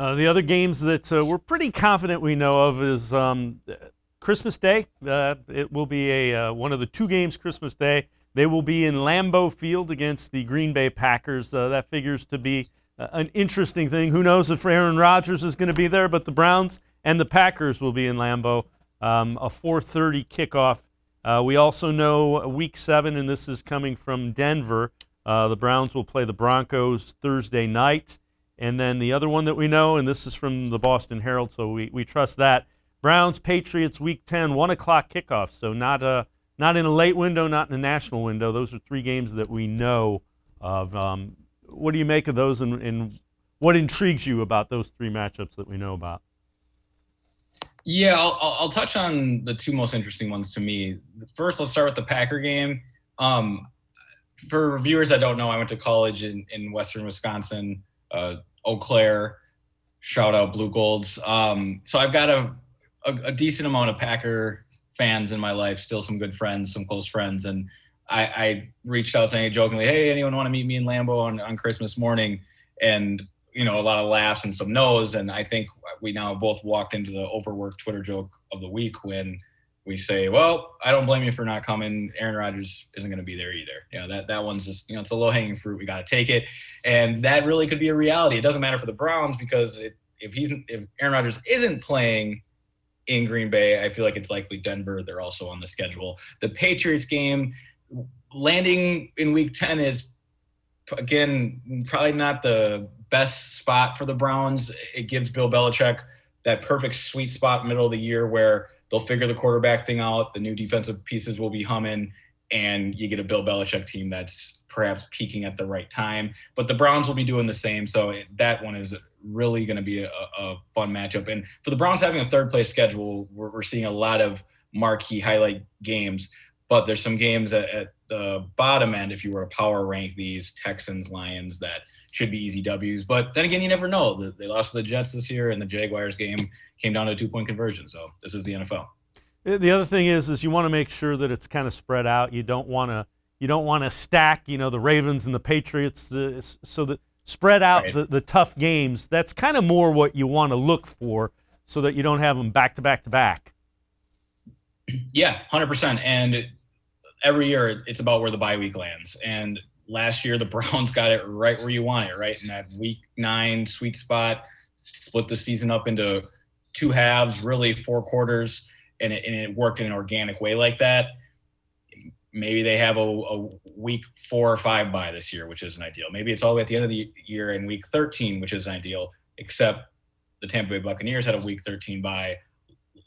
The other games that we're pretty confident we know of is Christmas Day. It will be one of the two games Christmas Day. They will be in Lambeau Field against the Green Bay Packers. That figures to be an interesting thing. Who knows if Aaron Rodgers is going to be there, but the Browns and the Packers will be in Lambeau. A 4:30 kickoff. We also know Week 7, and this is coming from Denver, the Browns will play the Broncos Thursday night. And then the other one that we know, and this is from the Boston Herald, so we trust that, Browns Patriots Week 10, 1 o'clock kickoff. So not in a late window, not in a national window. Those are three games that we know of. What do you make of those, and what intrigues you about those three matchups that we know about? Yeah, I'll touch on the two most interesting ones to me. First, let's start with the Packer game. For viewers that don't know, I went to college in Western Wisconsin, Eau Claire, shout out Blue Golds. So I've got a decent amount of Packer fans in my life, still some good friends, some close friends. And I reached out saying jokingly, hey, anyone want to meet me in Lambeau on Christmas morning? And, a lot of laughs and some no's. And I think we now both walked into the overworked Twitter joke of the week when we say, well, I don't blame you for not coming. Aaron Rodgers isn't going to be there either. That one's just, it's a low hanging fruit. We got to take it. And that really could be a reality. It doesn't matter for the Browns because if Aaron Rodgers isn't playing in Green Bay, I feel like it's likely Denver. They're also on the schedule. The Patriots game landing in Week 10 is, again, probably not the best spot for the Browns. It gives Bill Belichick that perfect sweet spot middle of the year where they'll figure the quarterback thing out. The new defensive pieces will be humming, and you get a Bill Belichick team that's perhaps peaking at the right time. But the Browns will be doing the same, so that one is really going to be a fun matchup. And for the Browns having a third-place schedule, we're seeing a lot of marquee highlight games, but there's some games at the bottom end, if you were to power rank these, Texans, Lions, that should be easy W's. But then again, you never know. They lost to the Jets this year, and the Jaguars game came down to a 2-point conversion. So this is the NFL. The other thing is you want to make sure that it's kind of spread out. You don't want to stack, the Ravens and the Patriots, so that spread out right. the tough games. That's kind of more what you want to look for, so that you don't have them back to back to back. Yeah, 100%. And every year it's about where the bye week lands. And last year the Browns got it right where you want it, right in that Week 9 sweet spot. Split the season up into two halves, really 4 quarters, and it worked in an organic way like that. Maybe they have a Week 4 or 5 bye this year, which isn't ideal. Maybe it's all the way at the end of the year in Week 13, which isn't ideal, except the Tampa Bay Buccaneers had a Week 13 bye,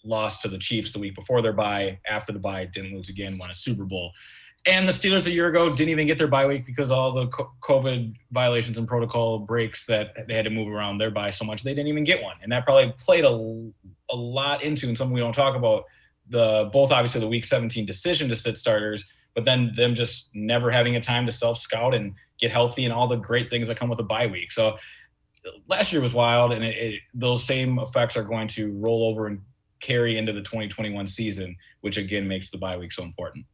lost to the Chiefs the week before their bye. After the bye, didn't lose again, won a Super Bowl. And the Steelers a year ago didn't even get their bye week because all the COVID violations and protocol breaks that they had to move around their bye so much they didn't even get one. And that probably played a lot into, and something we don't talk about, both obviously the Week 17 decision to sit starters, but then them just never having a time to self-scout and get healthy and all the great things that come with a bye week. So last year was wild, and those same effects are going to roll over and carry into the 2021 season, which again makes the bye week so important.